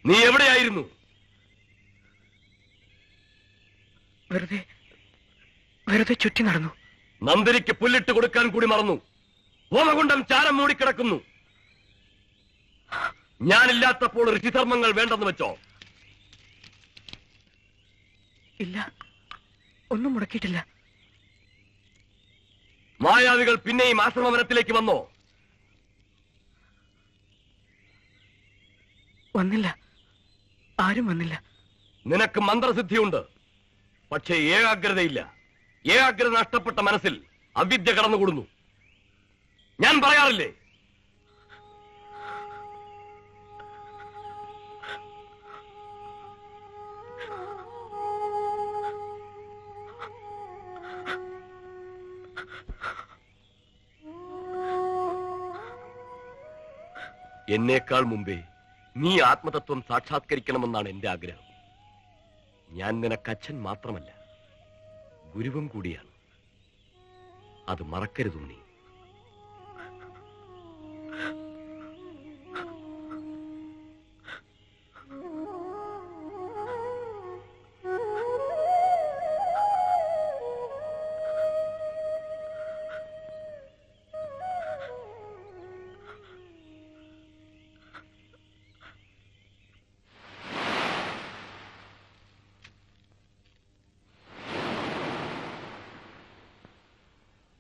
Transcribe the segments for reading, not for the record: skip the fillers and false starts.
നീ എവിടെയായിരുന്നു? വെറുതെ ചുറ്റി നടന്നു. നന്ദിനിക്ക് പുല്ലിട്ട് കൊടുക്കാൻ കൂടി മറന്നു. ഹോമകുണ്ടം ചാരം മൂടിക്കിടക്കുന്നു. ഞാനില്ലാത്തപ്പോൾ ഋഷിധർമ്മങ്ങൾ വേണ്ടെന്ന് വെച്ചോ? ഇല്ല, ഒന്നും മുടക്കിയിട്ടില്ല. മായാവികൾ പിന്നെയും ആശ്രമവനത്തിലേക്ക് വന്നോ? വന്നില്ല, ആരും വന്നില്ല. നിനക്ക് മന്ത്രസിദ്ധിയുണ്ട്, പക്ഷേ ഏകാഗ്രതയില്ല. ഏകാഗ്രത നഷ്ടപ്പെട്ട മനസ്സിൽ അവിദ്യ കടന്നുകൂടുന്നു. ഞാൻ പറയാറില്ലേ, എന്നേക്കാൾ മുമ്പേ നീ ആത്മതത്വം സാക്ഷാത്കരിക്കണമെന്നാണ് എന്റെ ആഗ്രഹം. ഞാൻ നിനക്ക് അച്ഛൻ മാത്രമല്ല, ഗുരുവും കൂടിയാണ്. അത് മറക്കരുതും നീ.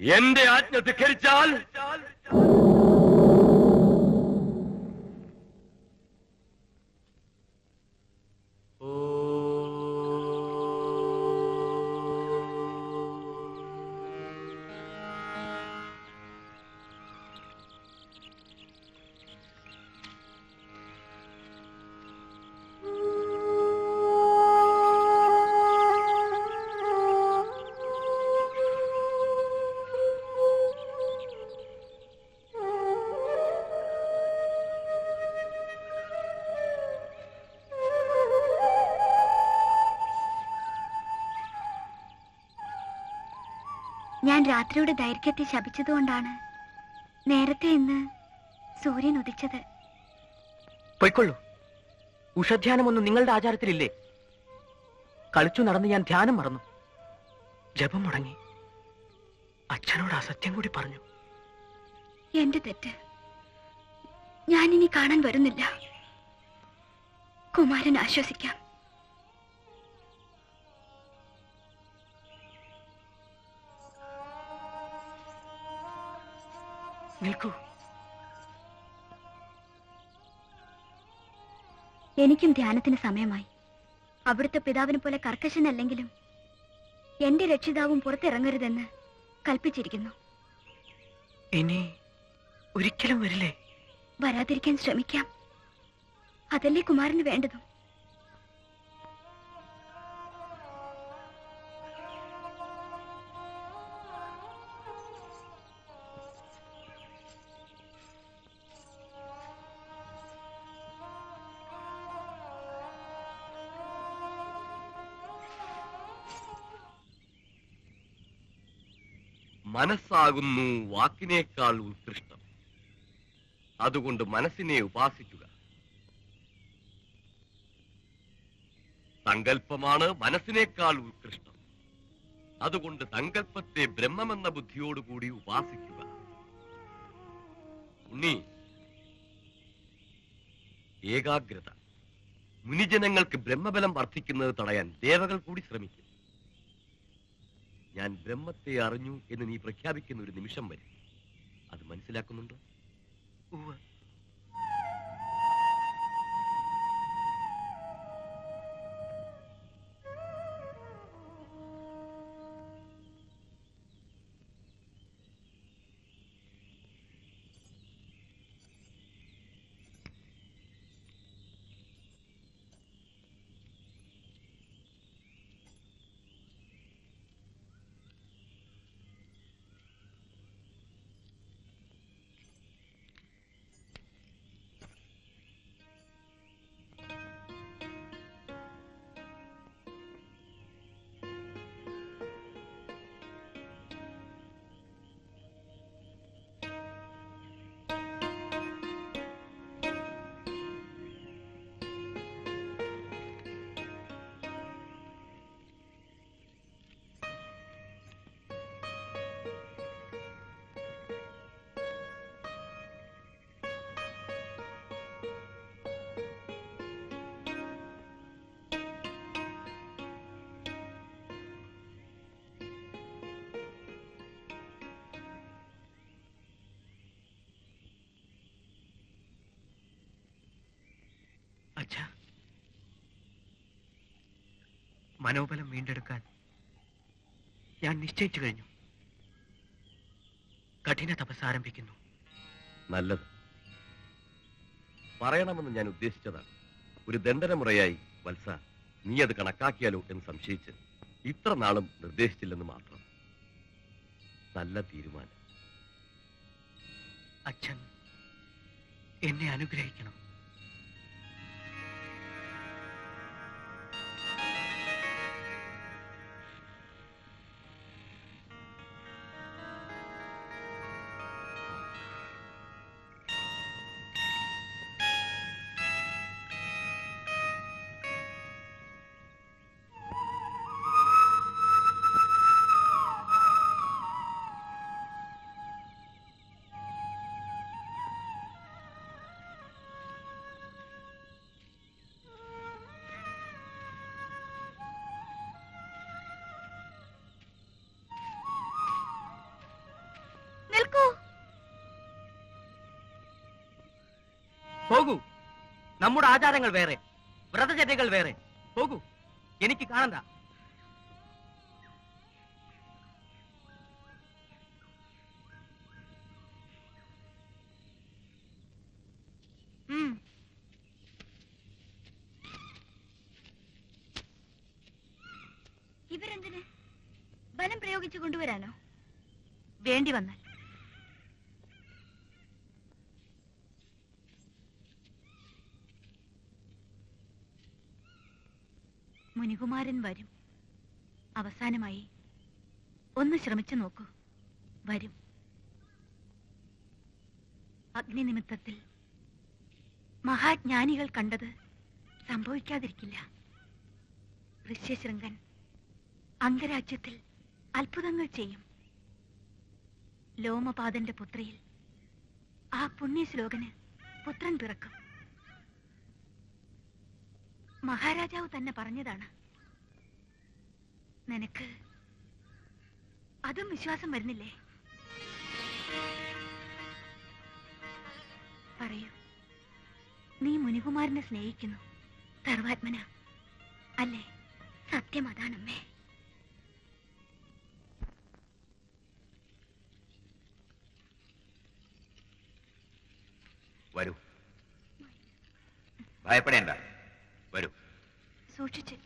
എന്റെ ആജ്ഞ ധിക്കരിച്ചാൽ ഞാൻ രാത്രിയുടെ ദൈർഘ്യത്തെ ശപിച്ചതുകൊണ്ടാണ് നേരത്തെ ഇന്ന് സൂര്യൻ ഉദിച്ചത്. പൊയ്ക്കൊള്ളൂ. ഉഷധ്യാനമൊന്നും നിങ്ങളുടെ ആചാരത്തിലില്ലേ? കളിച്ചു നടന്ന് ഞാൻ ധ്യാനം മറന്നു. ജപം മുടങ്ങി. അച്ഛനോട് അസത്യം കൂടി പറഞ്ഞു. എന്റെ തെറ്റ്. ഞാനിനി കാണാൻ വരുന്നില്ല. കുമാരൻ ആശ്വസിക്കാം. നിൽക്കൂ. എനിക്കും ധ്യാനത്തിന് സമയമായി. അവിടുത്തെ പിതാവിനെ പോലെ കർക്കശനല്ലെങ്കിലും എന്റെ രക്ഷിതാവും പുറത്തിറങ്ങരുതെന്ന് കൽപ്പിച്ചിരിക്കുന്നു. ഇനി ഒരിക്കലും വരില്ലേ? വരാതിരിക്കാൻ ശ്രമിക്കാം. അതല്ലേ കുമാരന് വേണ്ടതും. മനസ്സാകുന്നു വാക്കിനേക്കാൾ ഉത്കൃഷ്ടം. അതുകൊണ്ട് മനസ്സിനെ ഉപാസിക്കുക. സങ്കല്പമാണ് മനസ്സിനേക്കാൾ ഉത്കൃഷ്ടം. അതുകൊണ്ട് സങ്കല്പത്തെ ബ്രഹ്മമെന്ന ബുദ്ധിയോടുകൂടി ഉപാസിക്കുക. ഉണ്ണി, ഏകാഗ്രത. മുനിജനങ്ങൾക്ക് ബ്രഹ്മബലം വർദ്ധിക്കുന്നത് തടയാൻ ദേവകൾ കൂടി ശ്രമിക്കും. ഞാൻ ബ്രഹ്മത്തെ അറിഞ്ഞു എന്ന് നീ പ്രഖ്യാപിക്കുന്ന ഒരു നിമിഷം വരും. അത് മനസ്സിലാക്കുന്നുണ്ടോ? അച്ഛാ, മനോബലം വീണ്ടെടുക്കാൻ ഞാൻ നിശ്ചയിച്ചു കഴിഞ്ഞു. കഠിന തപസ് ആരംഭിക്കുന്നു. നല്ലത്. പറയണമെന്ന് ഞാൻ ഉദ്ദേശിച്ചതാണ്. ഒരു ദണ്ഡനമുറയായി വത്സ നീ അത് കണക്കാക്കിയാലോ എന്ന് സംശയിച്ച് ഇത്ര നാളും നിർദ്ദേശിച്ചില്ലെന്ന് മാത്രം. നല്ല തീരുമാനം. അച്ഛൻ എന്നെ അനുഗ്രഹിക്കണം. നിൽക്കൂ. പോകൂ. നമ്മുടെ ആചാരങ്ങൾ വേറെ, വ്രതചര്യകൾ വേറെ. പോകൂ, എനിക്ക് കാണണ്ട. ഇവരെന്തിന്? ബലം പ്രയോഗിച്ചു കൊണ്ടുവരാനോ? വേണ്ടി വന്നാൽ. മുനികുമാരൻ വരും. അവസാനമായി ഒന്ന് ശ്രമിച്ചു നോക്കൂ. വരും. അഗ്നി നിമിത്തത്തിൽ മഹാജ്ഞാനികൾ കണ്ടത് സംഭവിക്കാതിരിക്കില്ല. ഋഷ്യശൃംഗൻ അംഗരാജ്യത്തിൽ അത്ഭുതങ്ങൾ ചെയ്യും. ലോമപാദന്റെ പുത്രിയിൽ ആ പുണ്യശ്ലോകന് പുത്രൻ പിറക്കും. മഹാരാജാവ് തന്നെ പറഞ്ഞതാണ്. നിനക്ക് അതും വിശ്വാസം വരുന്നില്ലേ? പറയൂ, നീ മുനികുമാരനെ സ്നേഹിക്കുന്നു, സർവാത്മന അല്ലേ? സത്യം അതാണമ്മേ. വരൂ, ഭയപ്പെടേണ്ട. വരൂ. സൂക്ഷിച്ച്.